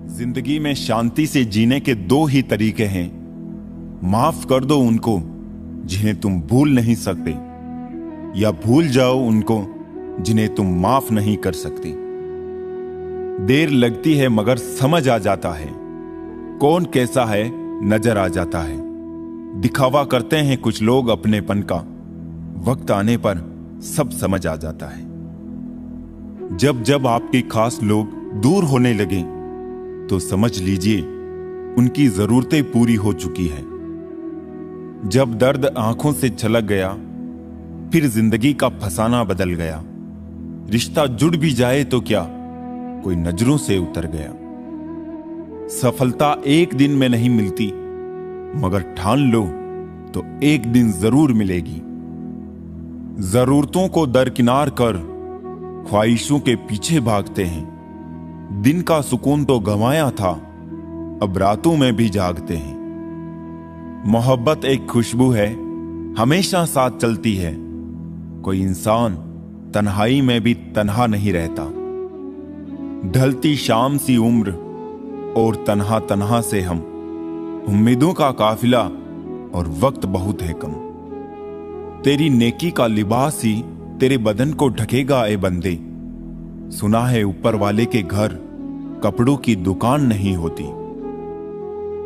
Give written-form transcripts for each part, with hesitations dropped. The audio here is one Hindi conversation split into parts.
जिंदगी में शांति से जीने के दो ही तरीके हैं। माफ कर दो उनको जिन्हें तुम भूल नहीं सकते, या भूल जाओ उनको जिन्हें तुम माफ नहीं कर सकते। देर लगती है मगर समझ आ जाता है, कौन कैसा है नजर आ जाता है। दिखावा करते हैं कुछ लोग अपनेपन का, वक्त आने पर सब समझ आ जाता है। जब जब आपके खास लोग दूर होने लगे तो समझ लीजिए उनकी जरूरतें पूरी हो चुकी है। जब दर्द आंखों से छलक गया, फिर जिंदगी का फसाना बदल गया। रिश्ता जुड़ भी जाए तो क्या, कोई नजरों से उतर गया। सफलता एक दिन में नहीं मिलती, मगर ठान लो तो एक दिन जरूर मिलेगी। जरूरतों को दरकिनार कर ख्वाहिशों के पीछे भागते हैं। दिन का सुकून तो गंवाया था, अब रातों में भी जागते हैं। मोहब्बत एक खुशबू है, हमेशा साथ चलती है। कोई इंसान तन्हाई में भी तन्हा नहीं रहता। ढलती शाम सी उम्र और तन्हा तन्हा से हम, उम्मीदों का काफिला और वक्त बहुत है कम। तेरी नेकी का लिबास ही तेरे बदन को ढकेगा ए बंदे। सुना है ऊपर वाले के घर कपड़ों की दुकान नहीं होती।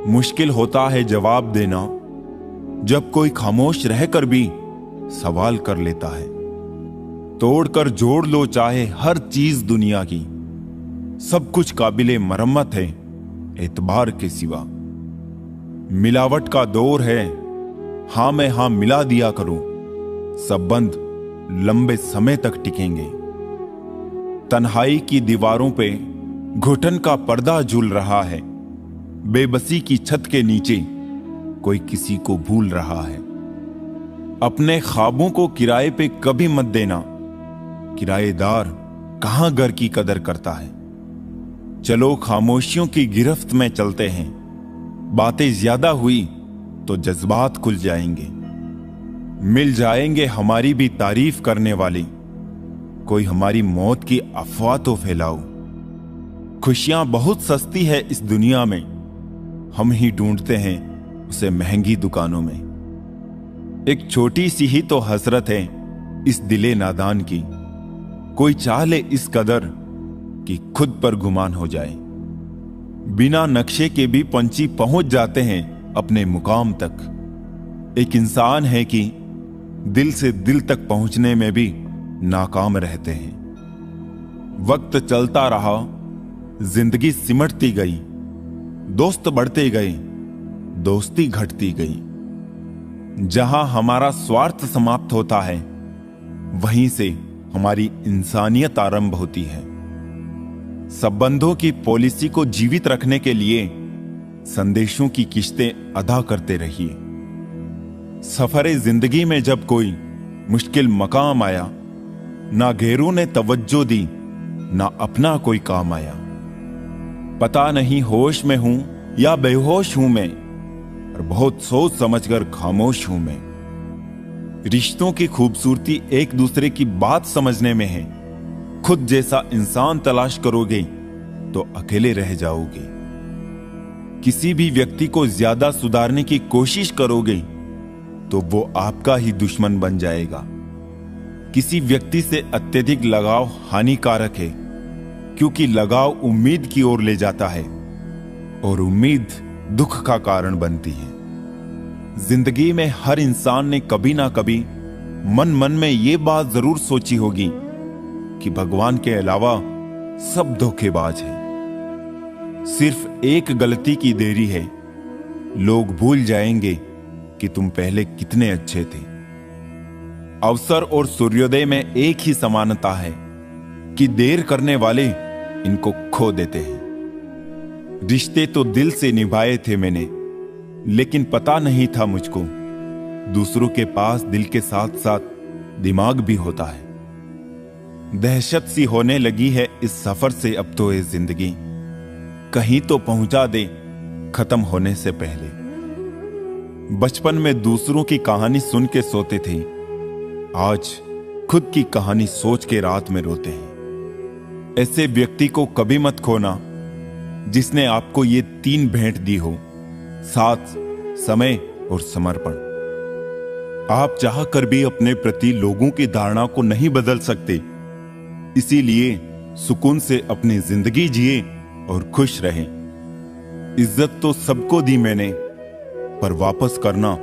मुश्किल होता है जवाब देना जब कोई खामोश रहकर भी सवाल कर लेता है। तोड़कर जोड़ लो चाहे हर चीज दुनिया की, सब कुछ काबिले मरम्मत है एतबार के सिवा। मिलावट का दौर है, हां में हां मिला दिया करो, संबंध लंबे समय तक टिकेंगे। तन्हाई की दीवारों पे घुटन का पर्दा झूल रहा है। बेबसी की छत के नीचे कोई किसी को भूल रहा है। अपने ख्वाबों को किराए पे कभी मत देना, किराएदार कहां घर की कदर करता है। चलो खामोशियों की गिरफ्त में चलते हैं, बातें ज्यादा हुई तो जज्बात खुल जाएंगे। मिल जाएंगे हमारी भी तारीफ करने वाले, कोई हमारी मौत की अफवाह तो फैलाओ। खुशियां बहुत सस्ती है इस दुनिया में, हम ही ढूंढते हैं उसे महंगी दुकानों में। एक छोटी सी ही तो हसरत है इस दिले नादान की, कोई चाह ले इस कदर कि खुद पर गुमान हो जाए। बिना नक्शे के भी पंछी पहुंच जाते हैं अपने मुकाम तक। एक इंसान है कि दिल से दिल तक पहुंचने में भी नाकाम रहते हैं। वक्त चलता रहा, जिंदगी सिमटती गई, दोस्त बढ़ते गए, दोस्ती घटती गई। जहां हमारा स्वार्थ समाप्त होता है, वहीं से हमारी इंसानियत आरंभ होती है। संबंधों की पॉलिसी को जीवित रखने के लिए संदेशों की किश्तें अदा करते रहिए। सफरे जिंदगी में जब कोई मुश्किल मकाम आया, ना गैरों ने तवज्जो दी, ना अपना कोई काम आया। पता नहीं होश में हूं या बेहोश हूं मैं, और बहुत सोच समझकर खामोश हूं मैं। रिश्तों की खूबसूरती एक दूसरे की बात समझने में है। खुद जैसा इंसान तलाश करोगे तो अकेले रह जाओगे। किसी भी व्यक्ति को ज्यादा सुधारने की कोशिश करोगे तो वो आपका ही दुश्मन बन जाएगा। किसी व्यक्ति से अत्यधिक लगाव हानिकारक है, क्योंकि लगाव उम्मीद की ओर ले जाता है और उम्मीद दुख का कारण बनती है। जिंदगी में हर इंसान ने कभी ना कभी मन मन में ये बात जरूर सोची होगी कि भगवान के अलावा सब धोखेबाज है। सिर्फ एक गलती की देरी है, लोग भूल जाएंगे कि तुम पहले कितने अच्छे थे। अवसर और सूर्योदय में एक ही समानता है कि देर करने वाले इनको खो देते हैं। रिश्ते तो दिल से निभाए थे मैंने, लेकिन पता नहीं था मुझको दूसरों के पास दिल के साथ साथ दिमाग भी होता है। दहशत सी होने लगी है इस सफर से अब तो ये जिंदगी, कहीं तो पहुंचा दे खत्म होने से पहले। बचपन में दूसरों की कहानी सुन के सोते थे, आज खुद की कहानी सोच के रात में रोते हैं। ऐसे व्यक्ति को कभी मत खोना जिसने आपको ये 3 भेंट दी हो, साथ, समय और समर्पण। आप चाह कर भी अपने प्रति लोगों की धारणा को नहीं बदल सकते, इसीलिए सुकून से अपनी जिंदगी जिए और खुश रहें। इज्जत तो सबको दी मैंने, पर वापस करना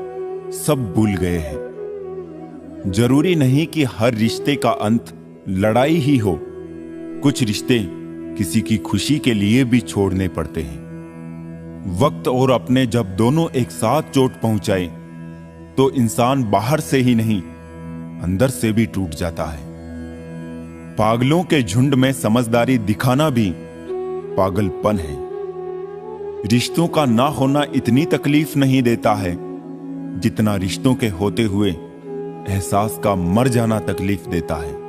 सब भूल गए हैं। जरूरी नहीं कि हर रिश्ते का अंत लड़ाई ही हो, कुछ रिश्ते किसी की खुशी के लिए भी छोड़ने पड़ते हैं। वक्त और अपने जब दोनों एक साथ चोट पहुंचाए तो इंसान बाहर से ही नहीं, अंदर से भी टूट जाता है। पागलों के झुंड में समझदारी दिखाना भी पागलपन है। रिश्तों का ना होना इतनी तकलीफ नहीं देता है जितना रिश्तों के होते हुए एहसास का मर जाना तकलीफ देता है।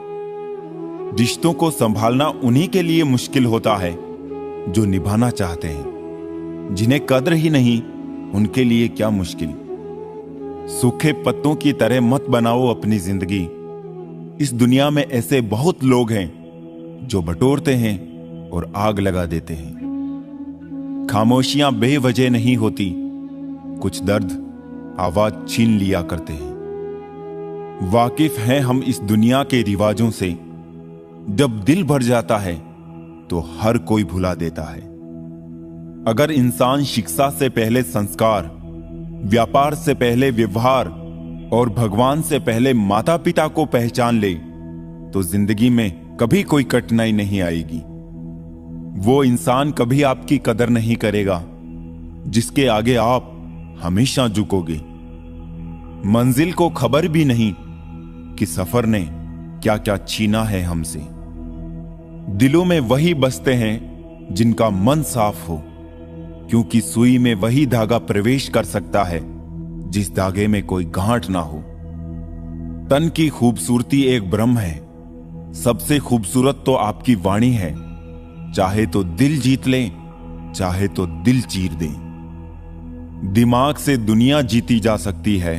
रिश्तों को संभालना उन्हीं के लिए मुश्किल होता है जो निभाना चाहते हैं। जिन्हें कद्र ही नहीं, उनके लिए क्या मुश्किल। सूखे पत्तों की तरह मत बनाओ अपनी जिंदगी। इस दुनिया में ऐसे बहुत लोग हैं जो बटोरते हैं और आग लगा देते हैं। खामोशियां बेवजह नहीं होती, कुछ दर्द आवाज छीन लिया करते हैं। वाकिफ हैं हम इस दुनिया के रिवाजों से, जब दिल भर जाता है तो हर कोई भुला देता है। अगर इंसान शिक्षा से पहले संस्कार, व्यापार से पहले व्यवहार और भगवान से पहले माता पिता को पहचान ले तो जिंदगी में कभी कोई कठिनाई नहीं आएगी। वो इंसान कभी आपकी कदर नहीं करेगा जिसके आगे आप हमेशा झुकोगे। मंजिल को खबर भी नहीं कि सफर ने क्या क्या छीना है हमसे। दिलों में वही बसते हैं जिनका मन साफ हो, क्योंकि सुई में वही धागा प्रवेश कर सकता है जिस धागे में कोई गांठ ना हो। तन की खूबसूरती एक भ्रम है, सबसे खूबसूरत तो आपकी वाणी है। चाहे तो दिल जीत लें, चाहे तो दिल चीर दें। दिमाग से दुनिया जीती जा सकती है,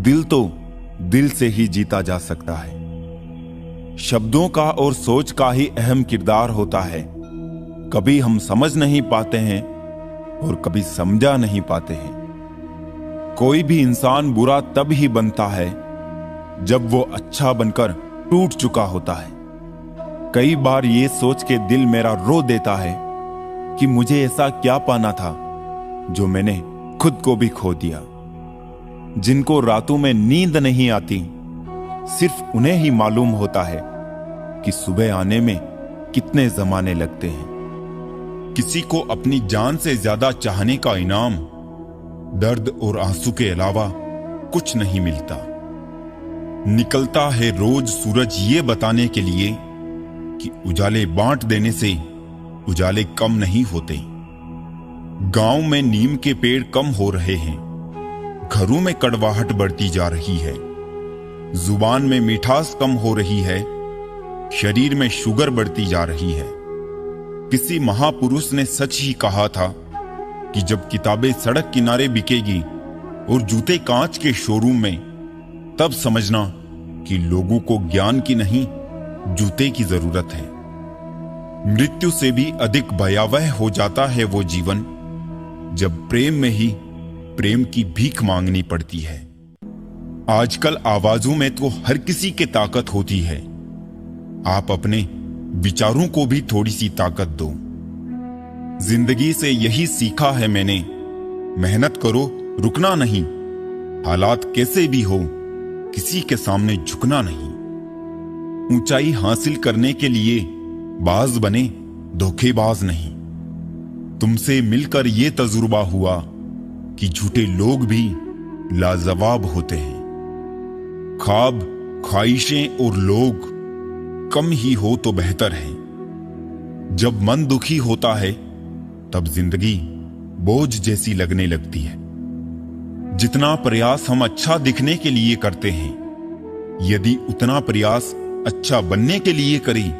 दिल तो दिल से ही जीता जा सकता है। शब्दों का और सोच का ही अहम किरदार होता है। कभी हम समझ नहीं पाते हैं और कभी समझा नहीं पाते हैं। कोई भी इंसान बुरा तब ही बनता है जब वो अच्छा बनकर टूट चुका होता है। कई बार ये सोच के दिल मेरा रो देता है कि मुझे ऐसा क्या पाना था जो मैंने खुद को भी खो दिया। जिनको रातों में नींद नहीं आती, सिर्फ उन्हें ही मालूम होता है कि सुबह आने में कितने जमाने लगते हैं। किसी को अपनी जान से ज्यादा चाहने का इनाम दर्द और आंसू के अलावा कुछ नहीं मिलता। निकलता है रोज सूरज ये बताने के लिए कि उजाले बांट देने से उजाले कम नहीं होते। गांव में नीम के पेड़ कम हो रहे हैं, घरों में कड़वाहट बढ़ती जा रही है। जुबान में मिठास कम हो रही है, शरीर में शुगर बढ़ती जा रही है। किसी महापुरुष ने सच ही कहा था कि जब किताबें सड़क किनारे बिकेगी और जूते कांच के शोरूम में, तब समझना कि लोगों को ज्ञान की नहीं, जूते की जरूरत है। मृत्यु से भी अधिक भयावह हो जाता है वो जीवन जब प्रेम में ही प्रेम की भीख मांगनी पड़ती है। आजकल आवाजों में तो हर किसी की ताकत होती है। आप अपने विचारों को भी थोड़ी सी ताकत दो। जिंदगी से यही सीखा है मैंने, मेहनत करो, रुकना नहीं। हालात कैसे भी हो, किसी के सामने झुकना नहीं। ऊंचाई हासिल करने के लिए बाज बने, धोखेबाज नहीं। तुमसे मिलकर यह तजुर्बा हुआ कि झूठे लोग भी लाजवाब होते हैं। ख्वाब, ख्वाहिशें और लोग कम ही हो तो बेहतर है। जब मन दुखी होता है तब जिंदगी बोझ जैसी लगने लगती है। जितना प्रयास हम अच्छा दिखने के लिए करते हैं, यदि उतना प्रयास अच्छा बनने के लिए करें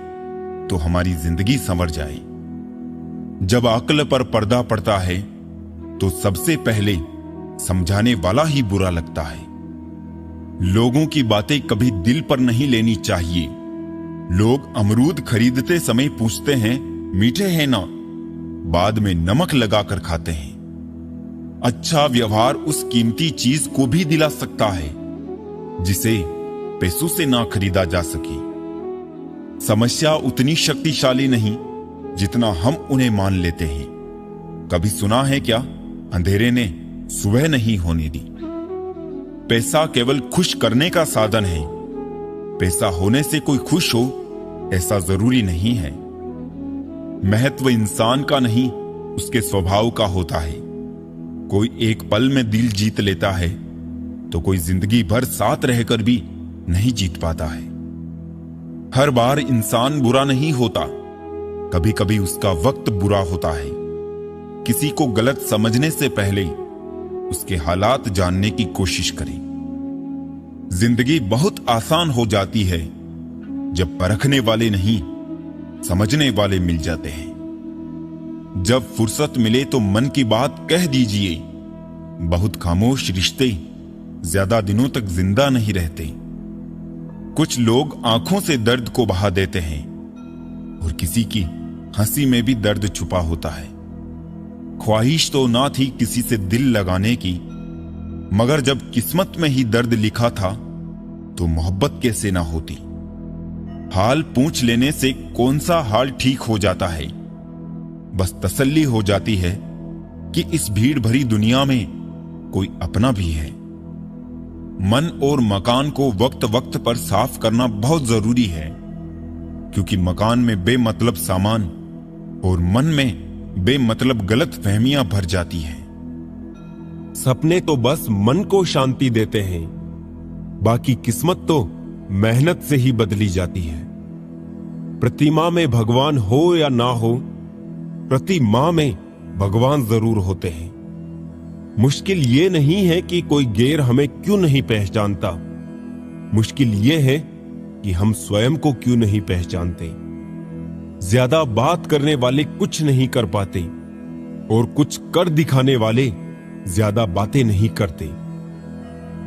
तो हमारी जिंदगी संवर जाए। जब अक्ल पर पर्दा पड़ता है तो सबसे पहले समझाने वाला ही बुरा लगता है। लोगों की बातें कभी दिल पर नहीं लेनी चाहिए। लोग अमरूद खरीदते समय पूछते हैं मीठे हैं ना, बाद में नमक लगाकर खाते हैं। अच्छा व्यवहार उस कीमती चीज को भी दिला सकता है जिसे पैसों से ना खरीदा जा सके। समस्या उतनी शक्तिशाली नहीं जितना हम उन्हें मान लेते हैं। कभी सुना है क्या, अंधेरे ने सुबह नहीं होने दी। पैसा केवल खुश करने का साधन है। पैसा होने से कोई खुश हो ऐसा जरूरी नहीं है। महत्व इंसान का नहीं, उसके स्वभाव का होता है। कोई एक पल में दिल जीत लेता है तो कोई जिंदगी भर साथ रहकर भी नहीं जीत पाता है। हर बार इंसान बुरा नहीं होता, कभी कभी उसका वक्त बुरा होता है। किसी को गलत समझने से पहले उसके हालात जानने की कोशिश करें। जिंदगी बहुत आसान हो जाती है जब परखने वाले नहीं, समझने वाले मिल जाते हैं। जब फुर्सत मिले तो मन की बात कह दीजिए। बहुत खामोश रिश्ते ज्यादा दिनों तक जिंदा नहीं रहते। कुछ लोग आंखों से दर्द को बहा देते हैं और किसी की हंसी में भी दर्द छुपा होता है। ख्वाहिश तो ना थी किसी से दिल लगाने की, मगर जब किस्मत में ही दर्द लिखा था तो मोहब्बत कैसे ना होती। हाल पूछ लेने से कौन सा हाल ठीक हो जाता है। बस तसल्ली हो जाती है कि इस भीड़ भरी दुनिया में कोई अपना भी है। मन और मकान को वक्त वक्त पर साफ करना बहुत जरूरी है, क्योंकि मकान में बेमतलब सामान और मन में बेमतलब गलत फहमियां भर जाती हैं। सपने तो बस मन को शांति देते हैं, बाकी किस्मत तो मेहनत से ही बदली जाती है। प्रतिमा में भगवान हो या ना हो, प्रतिमा में भगवान जरूर होते हैं। मुश्किल ये नहीं है कि कोई गैर हमें क्यों नहीं पहचानता, मुश्किल ये है कि हम स्वयं को क्यों नहीं पहचानते। ज्यादा बात करने वाले कुछ नहीं कर पाते और कुछ कर दिखाने वाले ज्यादा बातें नहीं करते।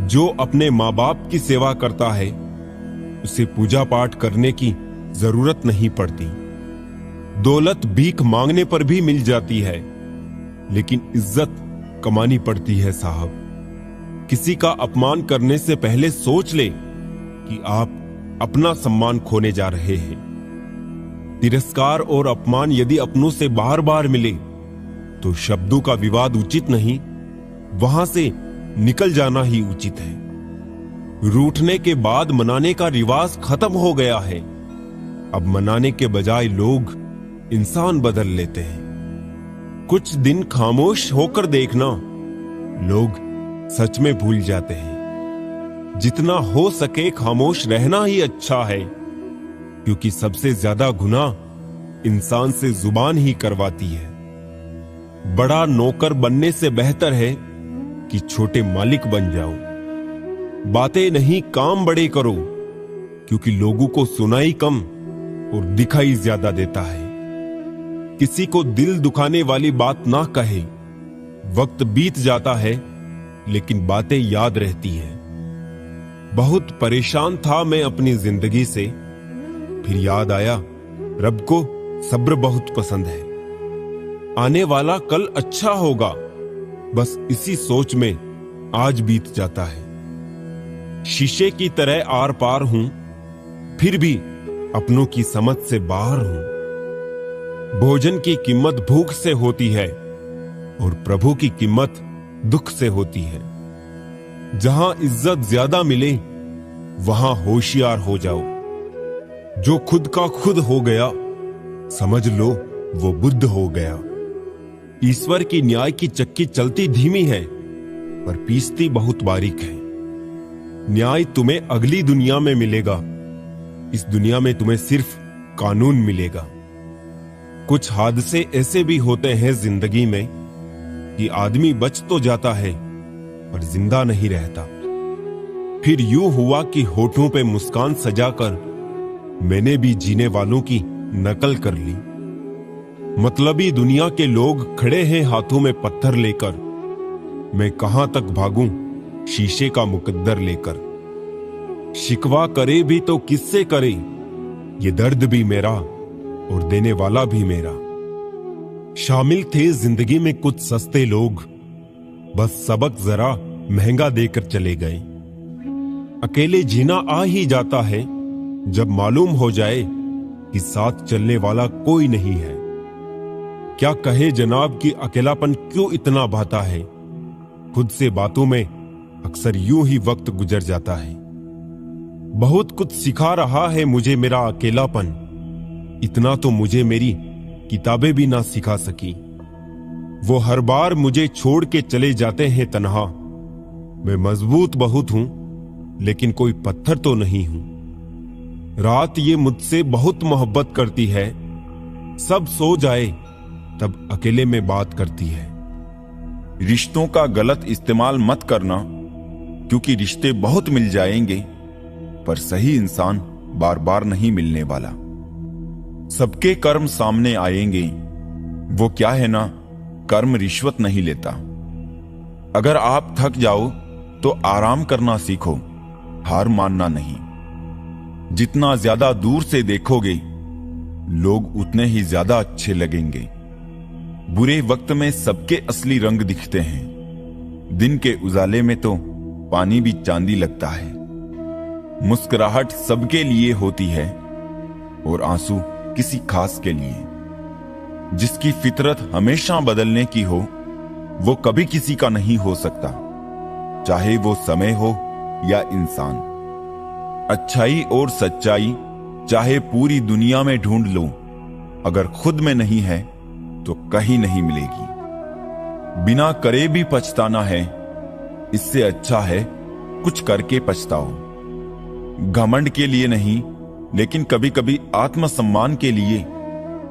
जो अपने माँ बाप की सेवा करता है उसे पूजा पाठ करने की जरूरत नहीं पड़ती। दौलत भीख मांगने पर भी मिल जाती है, लेकिन इज्जत कमानी पड़ती है साहब। किसी का अपमान करने से पहले सोच ले कि आप अपना सम्मान खोने जा रहे हैं। तिरस्कार और अपमान यदि अपनों से बार बार मिले तो शब्दों का विवाद उचित नहीं, वहां से निकल जाना ही उचित है। रूठने के बाद मनाने का रिवाज खत्म हो गया है। अब मनाने के बजाय लोग इंसान बदल लेते हैं। कुछ दिन खामोश होकर देखना, लोग सच में भूल जाते हैं। जितना हो सके खामोश रहना ही अच्छा है, क्योंकि सबसे ज्यादा गुनाह इंसान से जुबान ही करवाती है। बड़ा नौकर बनने से बेहतर है कि छोटे मालिक बन जाओ। बातें नहीं काम बड़े करो, क्योंकि लोगों को सुनाई कम और दिखाई ज्यादा देता है। किसी को दिल दुखाने वाली बात ना कहे। वक्त बीत जाता है लेकिन बातें याद रहती हैं। बहुत परेशान था मैं अपनी जिंदगी से, फिर याद आया रब को सब्र बहुत पसंद है। आने वाला कल अच्छा होगा, बस इसी सोच में आज बीत जाता है। शीशे की तरह आर पार हूं, फिर भी अपनों की समझ से बाहर हूं। भोजन की कीमत भूख से होती है और प्रभु की कीमत दुख से होती है। जहां इज्जत ज्यादा मिले वहां होशियार हो जाओ। जो खुद का खुद हो गया, समझ लो वो बुद्ध हो गया। ईश्वर की न्याय की चक्की चलती धीमी है पर पीसती बहुत बारीक है। न्याय तुम्हें अगली दुनिया में मिलेगा, इस दुनिया में तुम्हें सिर्फ कानून मिलेगा। कुछ हादसे ऐसे भी होते हैं जिंदगी में कि आदमी बच तो जाता है पर जिंदा नहीं रहता। फिर यूं हुआ कि होठों पे मुस्कान सजाकर मैंने भी जीने वालों की नकल कर ली। मतलबी दुनिया के लोग खड़े हैं हाथों में पत्थर लेकर, मैं कहां तक भागूं शीशे का मुकद्दर लेकर। शिकवा करे भी तो किससे करे, ये दर्द भी मेरा और देने वाला भी मेरा। शामिल थे जिंदगी में कुछ सस्ते लोग, बस सबक जरा महंगा देकर चले गए। अकेले जीना आ ही जाता है जब मालूम हो जाए कि साथ चलने वाला कोई नहीं है। क्या कहे जनाब कि अकेलापन क्यों इतना भाता है। खुद से बातों में अक्सर यूं ही वक्त गुजर जाता है। बहुत कुछ सिखा रहा है मुझे मेरा अकेलापन, इतना तो मुझे मेरी किताबें भी ना सिखा सकी। वो हर बार मुझे छोड़ के चले जाते हैं तन्हा। मैं मजबूत बहुत हूं लेकिन कोई पत्थर तो नहीं हूं। रात ये मुझसे बहुत मोहब्बत करती है, सब सो जाए तब अकेले में बात करती है। रिश्तों का गलत इस्तेमाल मत करना, क्योंकि रिश्ते बहुत मिल जाएंगे पर सही इंसान बार बार नहीं मिलने वाला। सबके कर्म सामने आएंगे, वो क्या है ना, कर्म रिश्वत नहीं लेता। अगर आप थक जाओ तो आराम करना सीखो, हार मानना नहीं। जितना ज्यादा दूर से देखोगे लोग उतने ही ज्यादा अच्छे लगेंगे। बुरे वक्त में सबके असली रंग दिखते हैं, दिन के उजाले में तो पानी भी चांदी लगता है। मुस्कुराहट सबके लिए होती है और आंसू किसी खास के लिए। जिसकी फितरत हमेशा बदलने की हो वो कभी किसी का नहीं हो सकता, चाहे वो समय हो या इंसान। अच्छाई और सच्चाई चाहे पूरी दुनिया में ढूंढ लो, अगर खुद में नहीं है तो कहीं नहीं मिलेगी। बिना करे भी पछताना है, इससे अच्छा है कुछ करके पछताओ। घमंड के लिए नहीं, लेकिन कभी कभी आत्मसम्मान के लिए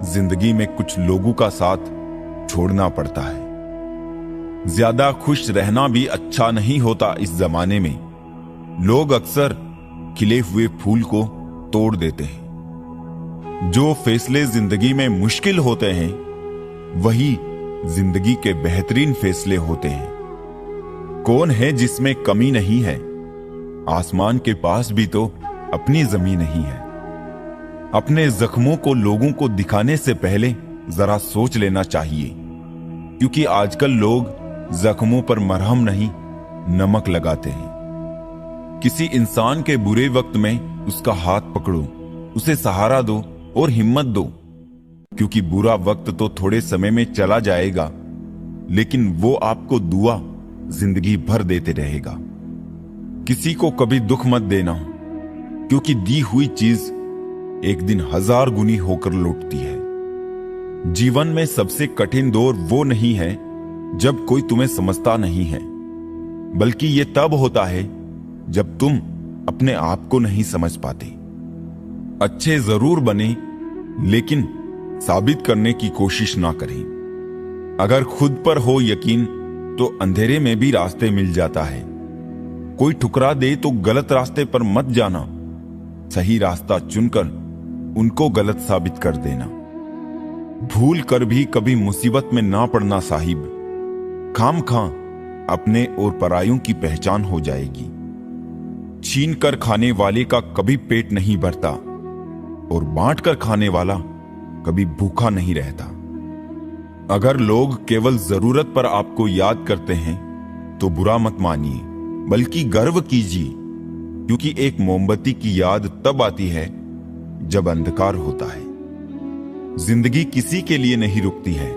जिंदगी में कुछ लोगों का साथ छोड़ना पड़ता है। ज्यादा खुश रहना भी अच्छा नहीं होता इस जमाने में। लोग अक्सर खिले हुए फूल को तोड़ देते हैं। जो फैसले जिंदगी में मुश्किल होते हैं वही जिंदगी के बेहतरीन फैसले होते हैं। कौन है जिसमें कमी नहीं है? आसमान के पास भी तो अपनी जमीन नहीं है। अपने जख्मों को लोगों को दिखाने से पहले जरा सोच लेना चाहिए, क्योंकि आजकल लोग जख्मों पर मरहम नहीं नमक लगाते हैं। किसी इंसान के बुरे वक्त में उसका हाथ पकड़ो, उसे सहारा दो और हिम्मत दो, क्योंकि बुरा वक्त तो थोड़े समय में चला जाएगा, लेकिन वो आपको दुआ जिंदगी भर देते रहेगा। किसी को कभी दुख मत देना, क्योंकि दी हुई चीज एक दिन 1000 गुनी होकर लौटती है। जीवन में सबसे कठिन दौर वो नहीं है जब कोई तुम्हें समझता नहीं है, बल्कि ये तब होता है जब तुम अपने आप को नहीं समझ पाते। अच्छे जरूर बने, लेकिन साबित करने की कोशिश ना करें। अगर खुद पर हो यकीन तो अंधेरे में भी रास्ते मिल जाता है। कोई ठुकरा दे तो गलत रास्ते पर मत जाना, सही रास्ता चुनकर उनको गलत साबित कर देना। भूल कर भी कभी मुसीबत में ना पड़ना साहिब, खाम खां अपने और परायों की पहचान हो जाएगी। छीन कर खाने वाले का कभी पेट नहीं भरता और बांट कर खाने वाला कभी भूखा नहीं रहता। अगर लोग केवल जरूरत पर आपको याद करते हैं तो बुरा मत मानिए, बल्कि गर्व कीजिए, क्योंकि एक मोमबत्ती की याद तब आती है जब अंधकार होता है। जिंदगी किसी के लिए नहीं रुकती है,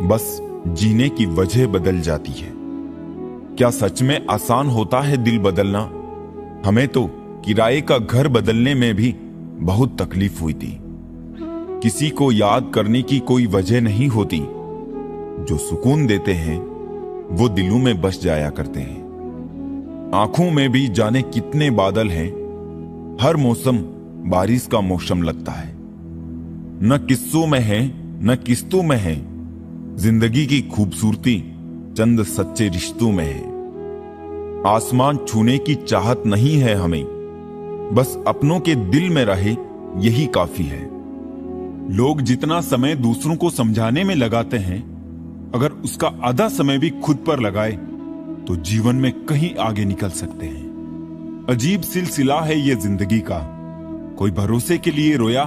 बस जीने की वजह बदल जाती है। क्या सच में आसान होता है दिल बदलना? हमें तो किराए का घर बदलने में भी बहुत तकलीफ हुई थी। किसी को याद करने की कोई वजह नहीं होती, जो सुकून देते हैं वो दिलों में बस जाया करते हैं। आंखों में भी जाने कितने बादल हैं, हर मौसम बारिश का मौसम लगता है। न किस्सों में है न किस्तों में है, जिंदगी की खूबसूरती चंद सच्चे रिश्तों में है। आसमान छूने की चाहत नहीं है हमें, बस अपनों के दिल में रहे यही काफी है। लोग जितना समय दूसरों को समझाने में लगाते हैं, अगर उसका आधा समय भी खुद पर लगाए तो जीवन में कहीं आगे निकल सकते हैं। अजीब सिलसिला है ये जिंदगी का, कोई भरोसे के लिए रोया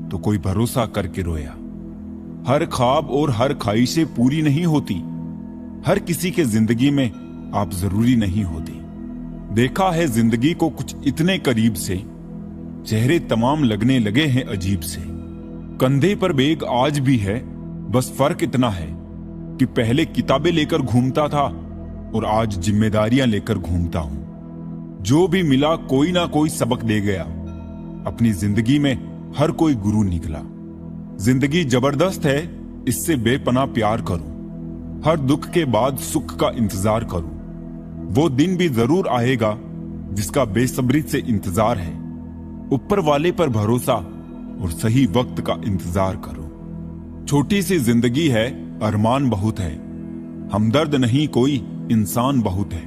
तो कोई भरोसा करके रोया। हर ख्वाब और हर ख्वाहिशें पूरी नहीं होती। हर किसी के जिंदगी में आप जरूरी नहीं होते। देखा है जिंदगी को कुछ इतने करीब से, चेहरे तमाम लगने लगे हैं अजीब से। कंधे पर बैग आज भी है, बस फर्क इतना है कि पहले किताबें लेकर घूमता था और आज जिम्मेदारियां लेकर घूमता हूं। जो भी मिला कोई ना कोई सबक दे गया। अपनी जिंदगी में हर कोई गुरु निकला। जिंदगी जबरदस्त है, इससे बेपनाह प्यार करूं। हर दुख के बाद सुख का इंतजार करूं। वो दिन भी जरूर आएगा जिसका बेसब्री से इंतजार है। ऊपर वाले पर भरोसा और सही वक्त का इंतजार करो। छोटी सी जिंदगी है, अरमान बहुत है। हमदर्द नहीं कोई, इंसान बहुत है।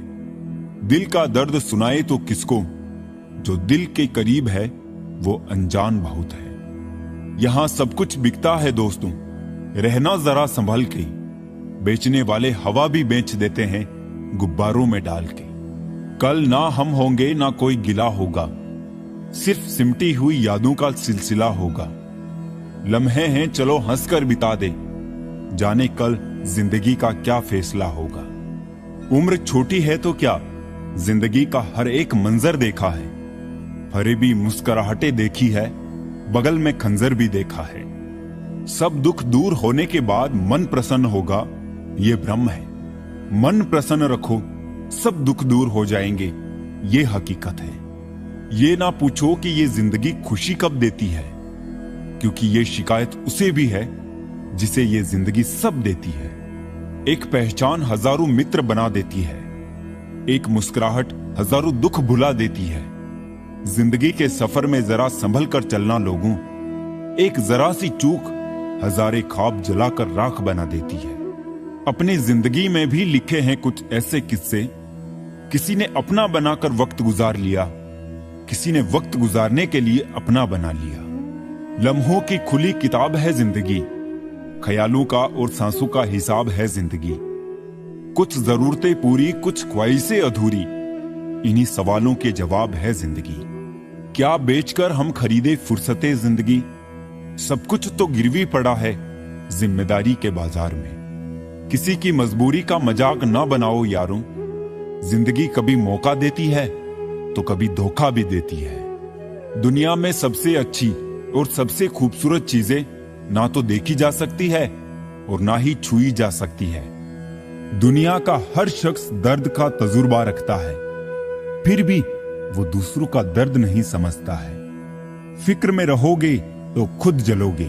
दिल का दर्द सुनाए तो किसको, जो दिल के करीब है वो अनजान बहुत है। यहां सब कुछ बिकता है दोस्तों, रहना जरा संभल के। बेचने वाले हवा भी बेच देते हैं गुब्बारों में डाल के। कल ना हम होंगे ना कोई गिला होगा, सिर्फ सिमटी हुई यादों का सिलसिला होगा। लम्हे हैं चलो हंसकर बिता दे, जाने कल जिंदगी का क्या फैसला होगा। उम्र छोटी है तो क्या, जिंदगी का हर एक मंजर देखा है। फरेबी मुस्कुराहटें देखी है, बगल में खंजर भी देखा है। सब दुख दूर होने के बाद मन प्रसन्न होगा, ये भ्रम है। मन प्रसन्न रखो, सब दुख दूर हो जाएंगे, ये हकीकत है। ये ना पूछो कि ये जिंदगी खुशी कब देती है, क्योंकि ये शिकायत उसे भी है जिसे ये जिंदगी सब देती है। एक पहचान हजारों मित्र बना देती है, एक मुस्कुराहट हजारों दुख भुला देती है। जिंदगी के सफर में जरा संभल कर चलना लोगों, एक जरा सी चूक हजारे ख्वाब जलाकर राख बना देती है। अपनी जिंदगी में भी लिखे हैं कुछ ऐसे किस्से, किसी ने अपना बनाकर वक्त गुजार लिया, किसी ने वक्त गुजारने के लिए अपना बना लिया। लम्हों की खुली किताब है जिंदगी, ख्यालों का और सांसों का हिसाब है जिंदगी। कुछ जरूरतें पूरी, कुछ ख्वाहिशें अधूरी, इन्हीं सवालों के जवाब है जिंदगी। क्या बेचकर हम खरीदे फुर्सते जिंदगी, सब कुछ तो गिरवी पड़ा है जिम्मेदारी के बाजार में। किसी की मजबूरी का मजाक ना बनाओ यारों, जिंदगी कभी मौका देती है तो कभी धोखा भी देती है। दुनिया में सबसे अच्छी और सबसे खूबसूरत चीजें ना तो देखी जा सकती है और ना ही छुई जा सकती है। दुनिया का हर शख्स दर्द का तजुर्बा रखता है, फिर भी वो दूसरों का दर्द नहीं समझता है। फिक्र में रहोगे तो खुद जलोगे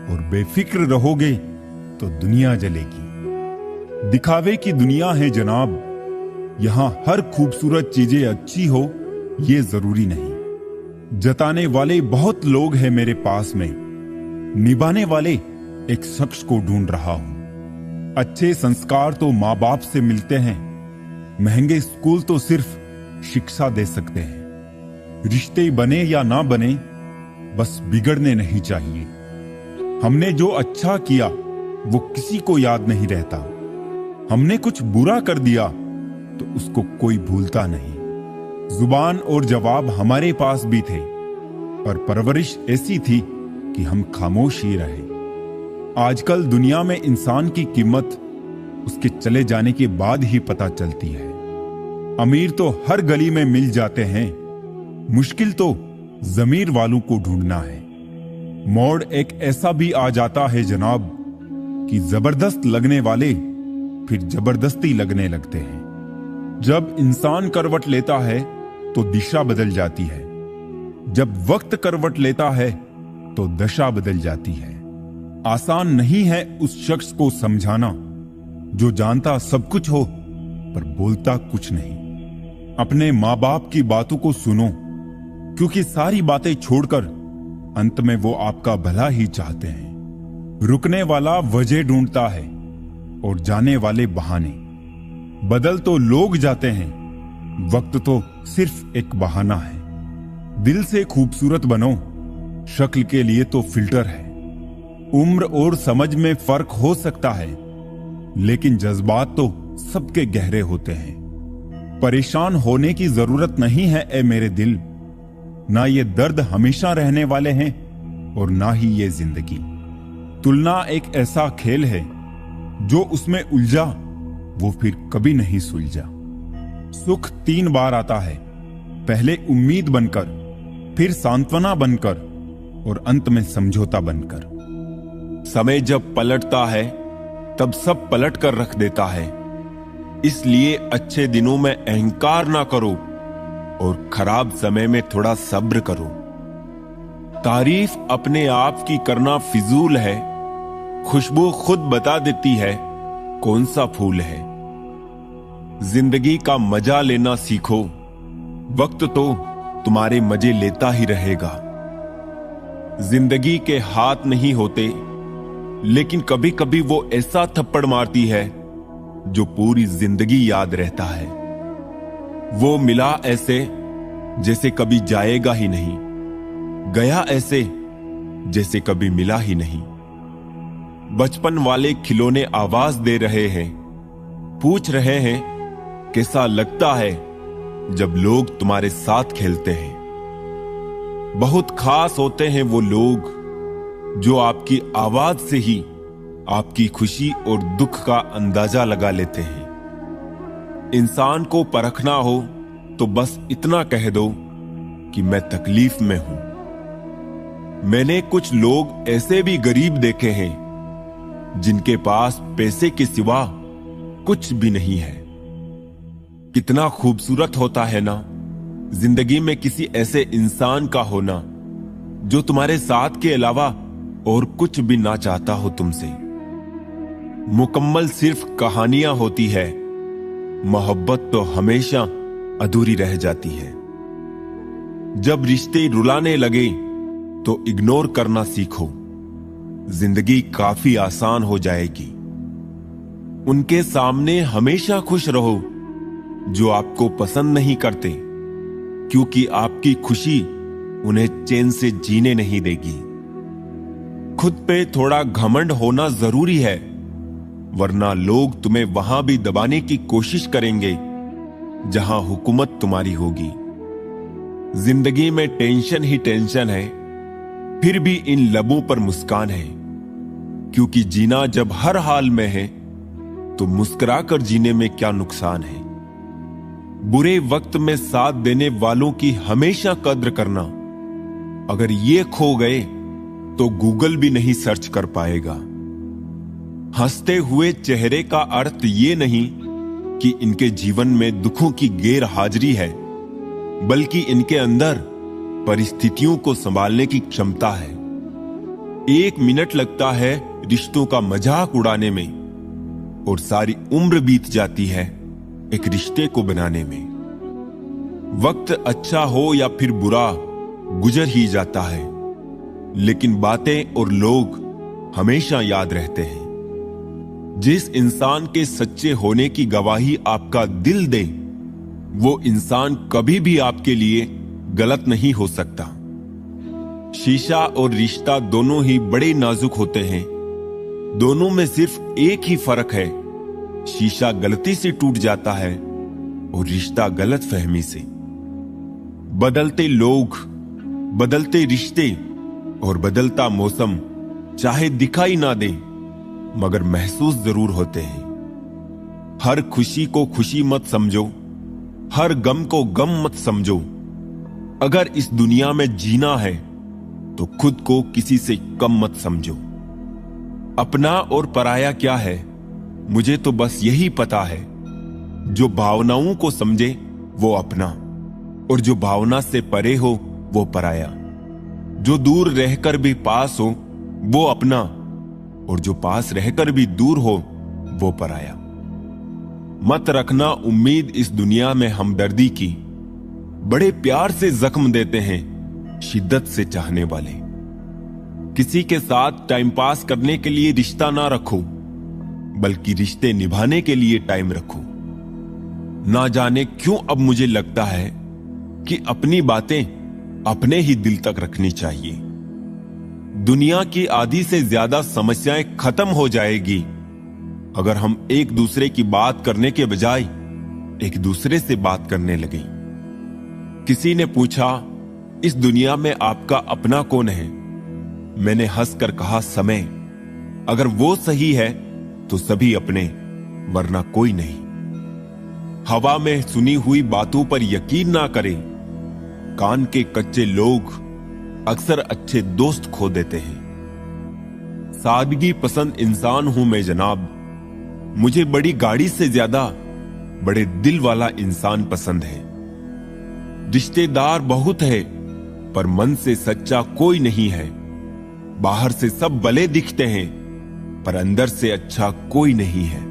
और बेफिक्र रहोगे तो दुनिया जलेगी। दिखावे की दुनिया है जनाब, यहां हर खूबसूरत चीजें अच्छी हो ये जरूरी नहीं। जताने वाले बहुत लोग हैं मेरे पास में, निभाने वाले एक शख्स को ढूंढ रहा हूं। अच्छे संस्कार तो माँ बाप से मिलते हैं, महंगे स्कूल तो सिर्फ शिक्षा दे सकते हैं। रिश्ते बने या ना बने, बस बिगड़ने नहीं चाहिए। हमने जो अच्छा किया वो किसी को याद नहीं रहता, हमने कुछ बुरा कर दिया तो उसको कोई भूलता नहीं। जुबान और जवाब हमारे पास भी थे, पर परवरिश ऐसी थी कि हम खामोश ही रहे। आजकल दुनिया में इंसान की कीमत उसके चले जाने के बाद ही पता चलती है। अमीर तो हर गली में मिल जाते हैं, मुश्किल तो जमीर वालों को ढूंढना है। मोड़ एक ऐसा भी आ जाता है जनाब कि जबरदस्त लगने वाले फिर जबरदस्ती लगने लगते हैं। जब इंसान करवट लेता है तो दिशा बदल जाती है, जब वक्त करवट लेता है तो दशा बदल जाती है। आसान नहीं है उस शख्स को समझाना जो जानता सब कुछ हो पर बोलता कुछ नहीं। अपने माँ बाप की बातों को सुनो, क्योंकि सारी बातें छोड़कर अंत में वो आपका भला ही चाहते हैं। रुकने वाला वजह ढूंढता है और जाने वाले बहाने। बदल तो लोग जाते हैं, वक्त तो सिर्फ एक बहाना है। दिल से खूबसूरत बनो, शक्ल के लिए तो फिल्टर है। उम्र और समझ में फर्क हो सकता है, लेकिन जज्बात तो सबके गहरे होते हैं। परेशान होने की जरूरत नहीं है ए मेरे दिल, ना ये दर्द हमेशा रहने वाले हैं और ना ही ये जिंदगी। तुलना एक ऐसा खेल है जो उसमें उलझा वो फिर कभी नहीं सुलझा। सुख 3 बार आता है, पहले उम्मीद बनकर, फिर सांत्वना बनकर और अंत में समझौता बनकर। समय जब पलटता है तब सब पलट कर रख देता है, इसलिए अच्छे दिनों में अहंकार ना करो और खराब समय में थोड़ा सब्र करो। तारीफ अपने आप की करना फिजूल है, खुशबू खुद बता देती है कौन सा फूल है। जिंदगी का मजा लेना सीखो, वक्त तो तुम्हारे मजे लेता ही रहेगा। जिंदगी के हाथ नहीं होते, लेकिन कभी कभी वो ऐसा थप्पड़ मारती है जो पूरी जिंदगी याद रहता है। वो मिला ऐसे जैसे कभी जाएगा ही नहीं, गया ऐसे जैसे कभी मिला ही नहीं। बचपन वाले खिलौने आवाज दे रहे हैं, पूछ रहे हैं कैसा लगता है जब लोग तुम्हारे साथ खेलते हैं। बहुत खास होते हैं वो लोग जो आपकी आवाज से ही आपकी खुशी और दुख का अंदाजा लगा लेते हैं। इंसान को परखना हो तो बस इतना कह दो कि मैं तकलीफ में हूं। मैंने कुछ लोग ऐसे भी गरीब देखे हैं जिनके पास पैसे के सिवा कुछ भी नहीं है। कितना खूबसूरत होता है ना जिंदगी में किसी ऐसे इंसान का होना जो तुम्हारे साथ के अलावा और कुछ भी ना चाहता हो तुमसे। मुकम्मल सिर्फ कहानियां होती है, मोहब्बत तो हमेशा अधूरी रह जाती है। जब रिश्ते रुलाने लगे तो इग्नोर करना सीखो, जिंदगी काफी आसान हो जाएगी। उनके सामने हमेशा खुश रहो जो आपको पसंद नहीं करते, क्योंकि आपकी खुशी उन्हें चैन से जीने नहीं देगी। खुद पे थोड़ा घमंड होना जरूरी है, वरना लोग तुम्हें वहां भी दबाने की कोशिश करेंगे जहां हुकूमत तुम्हारी होगी। जिंदगी में टेंशन ही टेंशन है, फिर भी इन लबों पर मुस्कान है, क्योंकि जीना जब हर हाल में है तो मुस्कुराकर जीने में क्या नुकसान है। बुरे वक्त में साथ देने वालों की हमेशा कद्र करना। अगर ये खो गए तो गूगल भी नहीं सर्च कर पाएगा। हंसते हुए चेहरे का अर्थ ये नहीं कि इनके जीवन में दुखों की गैर हाजिरी है, बल्कि इनके अंदर परिस्थितियों को संभालने की क्षमता है। 1 मिनट लगता है रिश्तों का मजाक उड़ाने में और सारी उम्र बीत जाती है एक रिश्ते को बनाने में। वक्त अच्छा हो या फिर बुरा गुजर ही जाता है, लेकिन बातें और लोग हमेशा याद रहते हैं। जिस इंसान के सच्चे होने की गवाही आपका दिल दे, वो इंसान कभी भी आपके लिए गलत नहीं हो सकता। शीशा और रिश्ता दोनों ही बड़े नाजुक होते हैं। दोनों में सिर्फ एक ही फर्क है, शीशा गलती से टूट जाता है और रिश्ता गलतफहमी से। बदलते लोग, बदलते रिश्ते और बदलता मौसम चाहे दिखाई ना दे मगर महसूस जरूर होते हैं। हर खुशी को खुशी मत समझो, हर गम को गम मत समझो। अगर इस दुनिया में जीना है तो खुद को किसी से कम मत समझो। अपना और पराया क्या है, मुझे तो बस यही पता है। जो भावनाओं को समझे वो अपना, और जो भावना से परे हो वो पराया। जो दूर रहकर भी पास हो वो अपना, और जो पास रहकर भी दूर हो वो पराया। मत रखना उम्मीद इस दुनिया में हमदर्दी की। बड़े प्यार से जख्म देते हैं शिद्दत से चाहने वाले। किसी के साथ टाइम पास करने के लिए रिश्ता ना रखो, बल्कि रिश्ते निभाने के लिए टाइम रखो। ना जाने क्यों अब मुझे लगता है कि अपनी बातें अपने ही दिल तक रखनी चाहिए। दुनिया की आधी से ज्यादा समस्याएं खत्म हो जाएगी अगर हम एक दूसरे की बात करने के बजाय एक दूसरे से बात करने लगे। किसी ने पूछा, इस दुनिया में आपका अपना कौन है? मैंने हंसकर कहा, समय। अगर वो सही है तो सभी अपने, वरना कोई नहीं। हवा में सुनी हुई बातों पर यकीन ना करें। कान के कच्चे लोग अक्सर अच्छे दोस्त खो देते हैं। सादगी पसंद इंसान हूं मैं जनाब। मुझे बड़ी गाड़ी से ज्यादा बड़े दिल वाला इंसान पसंद है। रिश्तेदार बहुत है पर मन से सच्चा कोई नहीं है। बाहर से सब भले दिखते हैं पर अंदर से अच्छा कोई नहीं है।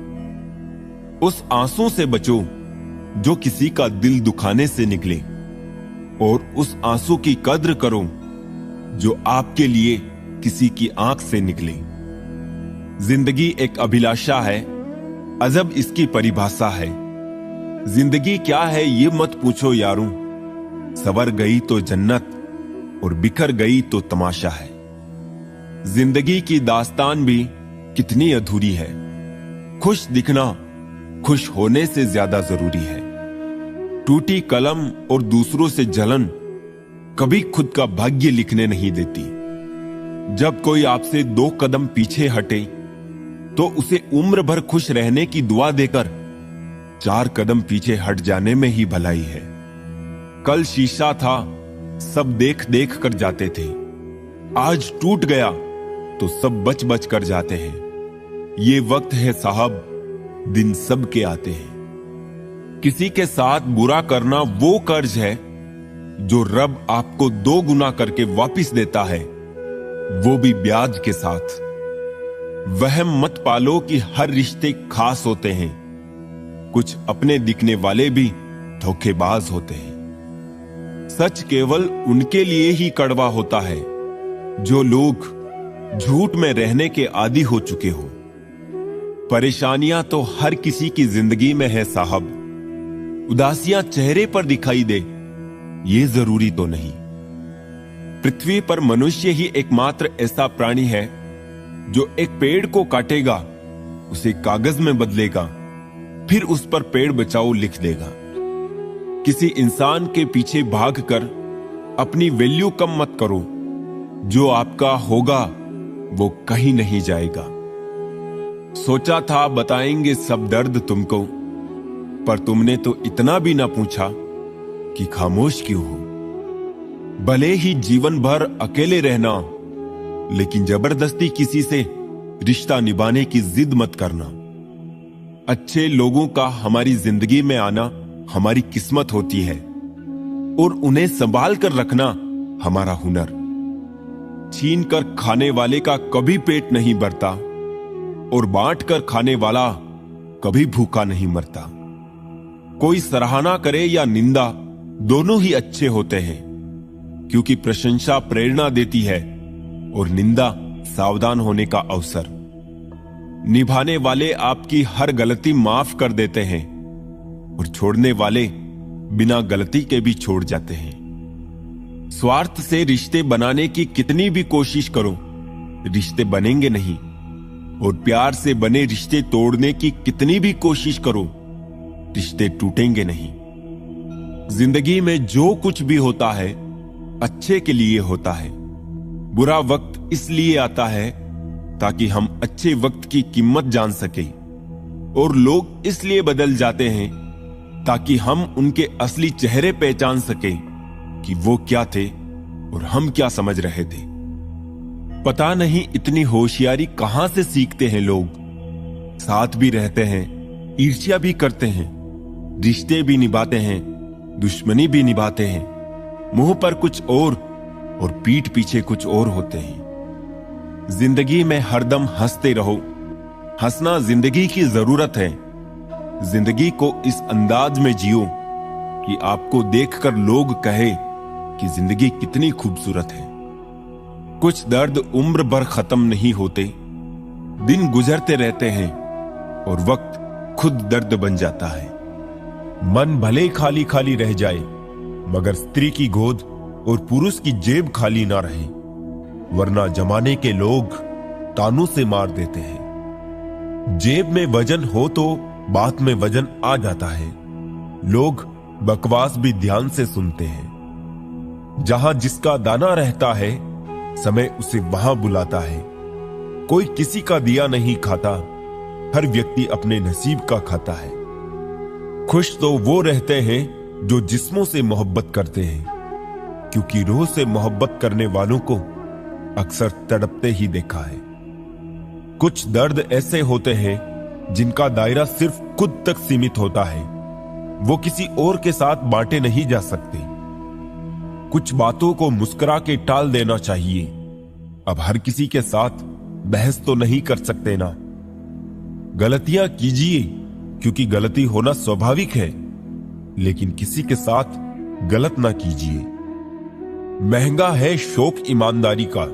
उस आंसू से बचो जो किसी का दिल दुखाने से निकले, और उस आंसू की कद्र करो जो आपके लिए किसी की आंख से निकले। जिंदगी एक अभिलाषा है, अजब इसकी परिभाषा है। जिंदगी क्या है ये मत पूछो यारों, सवर गई तो जन्नत और बिखर गई तो तमाशा है। जिंदगी की दास्तान भी कितनी अधूरी है। खुश दिखना खुश होने से ज्यादा जरूरी है। टूटी कलम और दूसरों से जलन कभी खुद का भाग्य लिखने नहीं देती। जब कोई आपसे 2 कदम पीछे हटे तो उसे उम्र भर खुश रहने की दुआ देकर 4 कदम पीछे हट जाने में ही भलाई है। कल शीशा था, सब देख देख कर जाते थे। आज टूट गया तो सब बच बच कर जाते हैं। ये वक्त है साहब, दिन सब के आते हैं। किसी के साथ बुरा करना वो कर्ज है जो रब आपको 2 गुना करके वापस देता है, वो भी ब्याज के साथ। वहम मत पालो कि हर रिश्ते खास होते हैं। कुछ अपने दिखने वाले भी धोखेबाज होते हैं। सच केवल उनके लिए ही कड़वा होता है जो लोग झूठ में रहने के आदी हो चुके हो। परेशानियां तो हर किसी की जिंदगी में है साहब। उदासियां चेहरे पर दिखाई दे ये जरूरी तो नहीं। पृथ्वी पर मनुष्य ही एकमात्र ऐसा प्राणी है जो एक पेड़ को काटेगा, उसे कागज में बदलेगा, फिर उस पर पेड़ बचाओ लिख देगा। किसी इंसान के पीछे भागकर अपनी वैल्यू कम मत करो। जो आपका होगा वो कहीं नहीं जाएगा। सोचा था बताएंगे सब दर्द तुमको, पर तुमने तो इतना भी ना पूछा कि खामोश क्यों हो। भले ही जीवन भर अकेले रहना, लेकिन जबरदस्ती किसी से रिश्ता निभाने की जिद मत करना। अच्छे लोगों का हमारी जिंदगी में आना हमारी किस्मत होती है, और उन्हें संभाल कर रखना हमारा हुनर। छीन कर खाने वाले का कभी पेट नहीं भरता, और बांट कर खाने वाला कभी भूखा नहीं मरता। कोई सराहना करे या निंदा, दोनों ही अच्छे होते हैं, क्योंकि प्रशंसा प्रेरणा देती है और निंदा सावधान होने का अवसर। निभाने वाले आपकी हर गलती माफ कर देते हैं, और छोड़ने वाले बिना गलती के भी छोड़ जाते हैं। स्वार्थ से रिश्ते बनाने की कितनी भी कोशिश करो, रिश्ते बनेंगे नहीं। और प्यार से बने रिश्ते तोड़ने की कितनी भी कोशिश करो, रिश्ते टूटेंगे नहीं। जिंदगी में जो कुछ भी होता है अच्छे के लिए होता है। बुरा वक्त इसलिए आता है ताकि हम अच्छे वक्त की कीमत जान सकें, और लोग इसलिए बदल जाते हैं ताकि हम उनके असली चेहरे पहचान सकें कि वो क्या थे और हम क्या समझ रहे थे। पता नहीं इतनी होशियारी कहां से सीखते हैं लोग। साथ भी रहते हैं, ईर्ष्या भी करते हैं, रिश्ते भी निभाते हैं, दुश्मनी भी निभाते हैं। मुंह पर कुछ और पीठ पीछे कुछ और होते हैं। जिंदगी में हरदम हंसते रहो। हंसना जिंदगी की जरूरत है। जिंदगी को इस अंदाज में जियो कि आपको देखकर लोग कहे कि जिंदगी कितनी खूबसूरत है। कुछ दर्द उम्र भर खत्म नहीं होते, दिन गुजरते रहते हैं और वक्त खुद दर्द बन जाता है। मन भले खाली खाली रह जाए, मगर स्त्री की गोद और पुरुष की जेब खाली ना रहे, वरना जमाने के लोग तानों से मार देते हैं। जेब में वजन हो तो बात में वजन आ जाता है। लोग बकवास भी ध्यान से सुनते हैं। जहां जिसका दाना रहता है, समय उसे वहां बुलाता है। कोई किसी का दिया नहीं खाता, हर व्यक्ति अपने नसीब का खाता है। खुश तो वो रहते हैं जो जिस्मों से मोहब्बत करते हैं, क्योंकि रूह से मोहब्बत करने वालों को अक्सर तड़पते ही देखा है। कुछ दर्द ऐसे होते हैं जिनका दायरा सिर्फ खुद तक सीमित होता है, वो किसी और के साथ बांटे नहीं जा सकते। कुछ बातों को मुस्कुरा के टाल देना चाहिए। अब हर किसी के साथ बहस तो नहीं कर सकते ना। गलतियां कीजिए क्योंकि गलती होना स्वाभाविक है, लेकिन किसी के साथ गलत ना कीजिए। महंगा है शौक ईमानदारी का,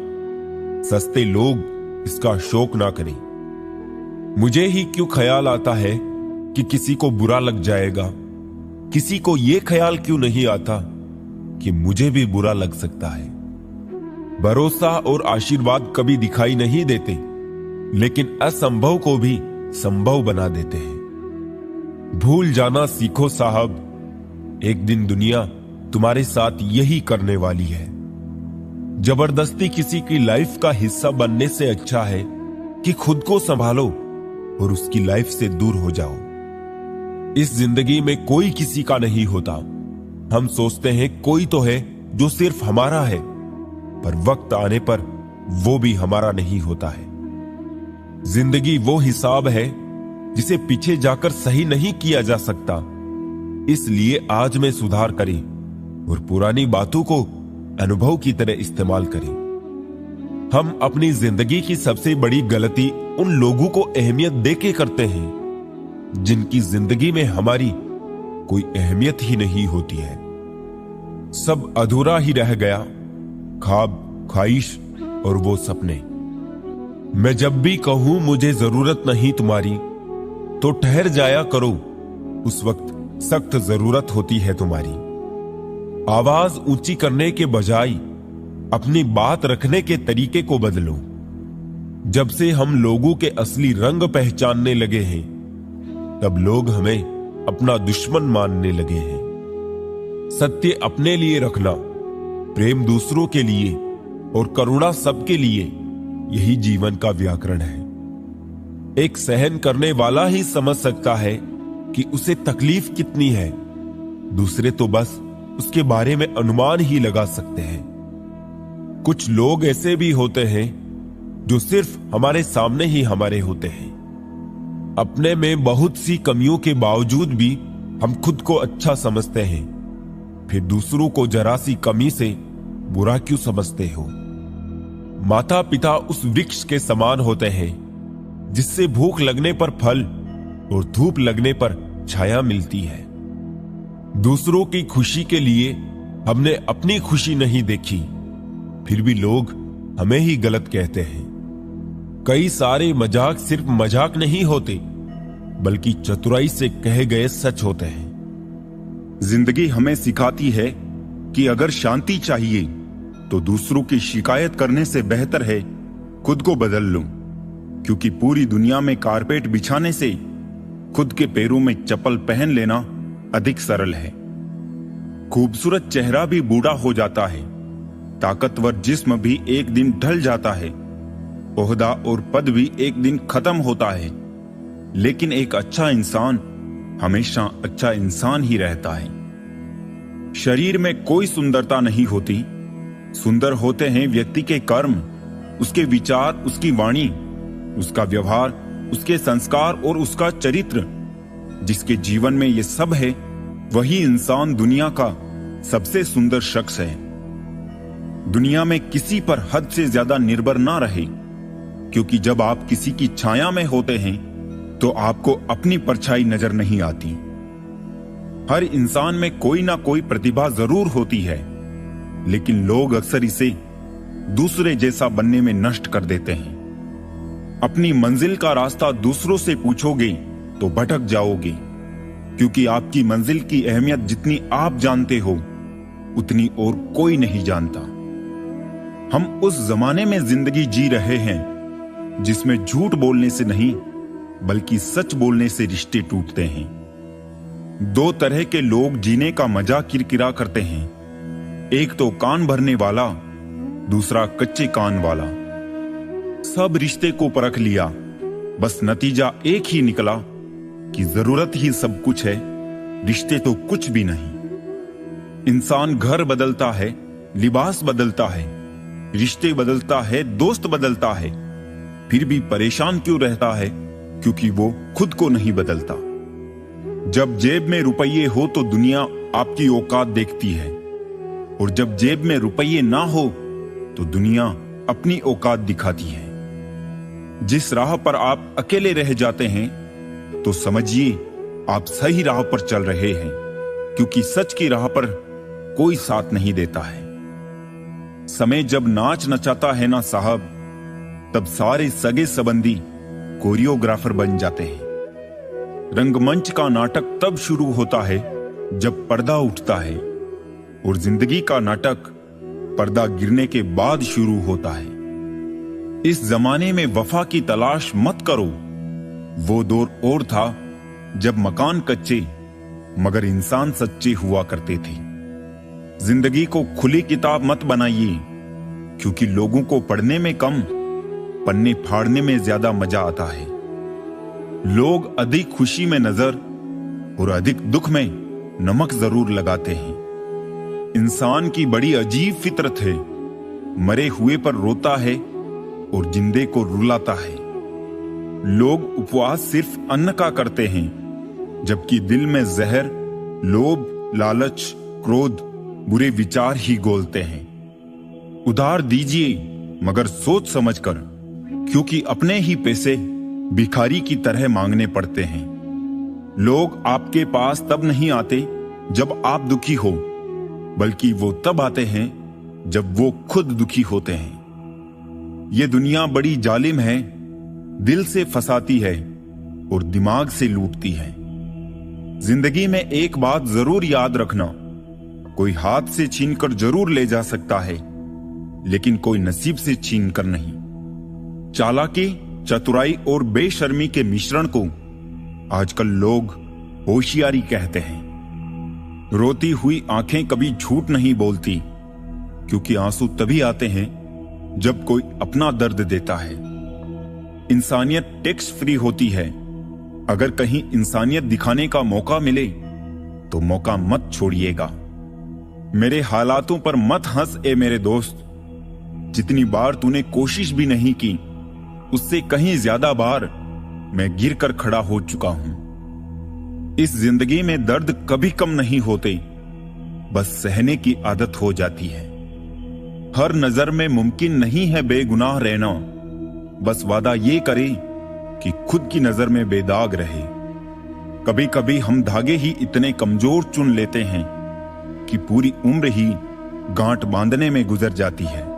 सस्ते लोग इसका शौक ना करें। मुझे ही क्यों ख्याल आता है कि किसी को बुरा लग जाएगा, किसी को यह ख्याल क्यों नहीं आता कि मुझे भी बुरा लग सकता है। भरोसा और आशीर्वाद कभी दिखाई नहीं देते, लेकिन असंभव को भी संभव बना देते हैं। भूल जाना सीखो साहब, एक दिन दुनिया तुम्हारे साथ यही करने वाली है। जबरदस्ती किसी की लाइफ का हिस्सा बनने से अच्छा है कि खुद को संभालो और उसकी लाइफ से दूर हो जाओ। इस जिंदगी में कोई किसी का नहीं होता। हम सोचते हैं कोई तो है जो सिर्फ हमारा है, पर वक्त आने पर वो भी हमारा नहीं होता है। जिंदगी वो हिसाब है जिसे पीछे जाकर सही नहीं किया जा सकता। इसलिए आज में सुधार करें और पुरानी बातों को अनुभव की तरह इस्तेमाल करें। हम अपनी जिंदगी की सबसे बड़ी गलती उन लोगों को अहमियत देके करते हैं जिनकी जिंदगी में हमारी कोई अहमियत ही नहीं होती है। सब अधूरा ही रह गया, ख्वाब, ख्वाहिश और वो सपने। मैं जब भी कहूं मुझे जरूरत नहीं तुम्हारी, तो ठहर जाया करो, उस वक्त सख्त जरूरत होती है तुम्हारी। आवाज ऊंची करने के बजाय अपनी बात रखने के तरीके को बदलो। जब से हम लोगों के असली रंग पहचानने लगे हैं, तब लोग हमें अपना दुश्मन मानने लगे हैं। सत्य अपने लिए रखना, प्रेम दूसरों के लिए और करुणा सबके लिए, यही जीवन का व्याकरण है। एक सहन करने वाला ही समझ सकता है कि उसे तकलीफ कितनी है, दूसरे तो बस उसके बारे में अनुमान ही लगा सकते हैं। कुछ लोग ऐसे भी होते हैं जो सिर्फ हमारे सामने ही हमारे होते हैं। अपने में बहुत सी कमियों के बावजूद भी हम खुद को अच्छा समझते हैं, फिर दूसरों को जरा सी कमी से बुरा क्यों समझते हो। माता पिता उस वृक्ष के समान होते हैं जिससे भूख लगने पर फल और धूप लगने पर छाया मिलती है। दूसरों की खुशी के लिए हमने अपनी खुशी नहीं देखी, फिर भी लोग हमें ही गलत कहते हैं। कई सारे मजाक सिर्फ मजाक नहीं होते, बल्कि चतुराई से कहे गए सच होते हैं। जिंदगी हमें सिखाती है कि अगर शांति चाहिए तो दूसरों की शिकायत करने से बेहतर है खुद को बदल लो, क्योंकि पूरी दुनिया में कारपेट बिछाने से खुद के पैरों में चप्पल पहन लेना अधिक सरल है। खूबसूरत चेहरा भी बूढ़ा हो जाता है, ताकतवर जिस्म भी एक दिन ढल जाता है, ओहदा और पद भी एक दिन खत्म होता है, लेकिन एक अच्छा इंसान हमेशा अच्छा इंसान ही रहता है। शरीर में कोई सुंदरता नहीं होती, सुंदर होते हैं व्यक्ति के कर्म, उसके विचार, उसकी वाणी, उसका व्यवहार, उसके संस्कार और उसका चरित्र। जिसके जीवन में ये सब है, वही इंसान दुनिया का सबसे सुंदर शख्स है। दुनिया में किसी पर हद से ज्यादा निर्भर ना रहे, क्योंकि जब आप किसी की छाया में होते हैं तो आपको अपनी परछाई नजर नहीं आती। हर इंसान में कोई ना कोई प्रतिभा जरूर होती है, लेकिन लोग अक्सर इसे दूसरे जैसा बनने में नष्ट कर देते हैं। अपनी मंजिल का रास्ता दूसरों से पूछोगे तो भटक जाओगे, क्योंकि आपकी मंजिल की अहमियत जितनी आप जानते हो उतनी और कोई नहीं जानता। हम उस जमाने में जिंदगी जी रहे हैं जिसमें झूठ बोलने से नहीं बल्कि सच बोलने से रिश्ते टूटते हैं। दो तरह के लोग जीने का मजा किरकिरा करते हैं, एक तो कान भरने वाला, दूसरा कच्चे कान वाला। सब रिश्ते को परख लिया, बस नतीजा एक ही निकला कि जरूरत ही सब कुछ है, रिश्ते तो कुछ भी नहीं। इंसान घर बदलता है, लिबास बदलता है, रिश्ते बदलता है, दोस्त बदलता है, फिर भी परेशान क्यों रहता है? क्योंकि वो खुद को नहीं बदलता। जब जेब में रुपये हो तो दुनिया आपकी औकात देखती है, और जब जेब में रुपये ना हो तो दुनिया अपनी औकात दिखाती है। जिस राह पर आप अकेले रह जाते हैं तो समझिए आप सही राह पर चल रहे हैं, क्योंकि सच की राह पर कोई साथ नहीं देता है। समय जब नाच नचाता है ना साहब, तब सारे सगे संबंधी कोरियोग्राफर बन जाते हैं। रंगमंच का नाटक तब शुरू होता है जब पर्दा उठता है, और जिंदगी का नाटक पर्दा गिरने के बाद शुरू होता है। इस जमाने में वफा की तलाश मत करो। वो दौर और था जब मकान कच्चे मगर इंसान सच्चे हुआ करते थे। जिंदगी को खुली किताब मत बनाइए, क्योंकि लोगों को पढ़ने में कम, पन्ने फाड़ने में ज्यादा मजा आता है। लोग अधिक खुशी में नजर और अधिक दुख में नमक जरूर लगाते हैं। इंसान की बड़ी अजीब फितरत है, मरे हुए पर रोता है और जिंदे को रुलाता है। लोग उपवास सिर्फ अन्न का करते हैं, जबकि दिल में जहर, लोभ, लालच, क्रोध, बुरे विचार ही घोलते हैं। उधार दीजिए मगर सोच समझकर, क्योंकि अपने ही पैसे भिखारी की तरह मांगने पड़ते हैं। लोग आपके पास तब नहीं आते जब आप दुखी हो, बल्कि वो तब आते हैं जब वो खुद दुखी होते हैं। ये दुनिया बड़ी जालिम है, दिल से फंसाती है और दिमाग से लूटती है। जिंदगी में एक बात जरूर याद रखना, कोई हाथ से छीनकर जरूर ले जा सकता है, लेकिन कोई नसीब से छीनकर नहीं। चालाकी, चतुराई और बेशर्मी के मिश्रण को आजकल लोग होशियारी कहते हैं। रोती हुई आंखें कभी झूठ नहीं बोलती, क्योंकि आंसू तभी आते हैं जब कोई अपना दर्द देता है। इंसानियत टैक्स फ्री होती है। अगर कहीं इंसानियत दिखाने का मौका मिले तो मौका मत छोड़िएगा। मेरे हालातों पर मत हंस ए मेरे दोस्त। जितनी बार तूने कोशिश भी नहीं की, उससे कहीं ज्यादा बार मैं गिर कर खड़ा हो चुका हूं। इस जिंदगी में दर्द कभी कम नहीं होते, बस सहने की आदत हो जाती है। हर नजर में मुमकिन नहीं है बेगुनाह रहना, बस वादा ये करे कि खुद की नजर में बेदाग रहे। कभी कभी हम धागे ही इतने कमजोर चुन लेते हैं कि पूरी उम्र ही गांठ बांधने में गुजर जाती है।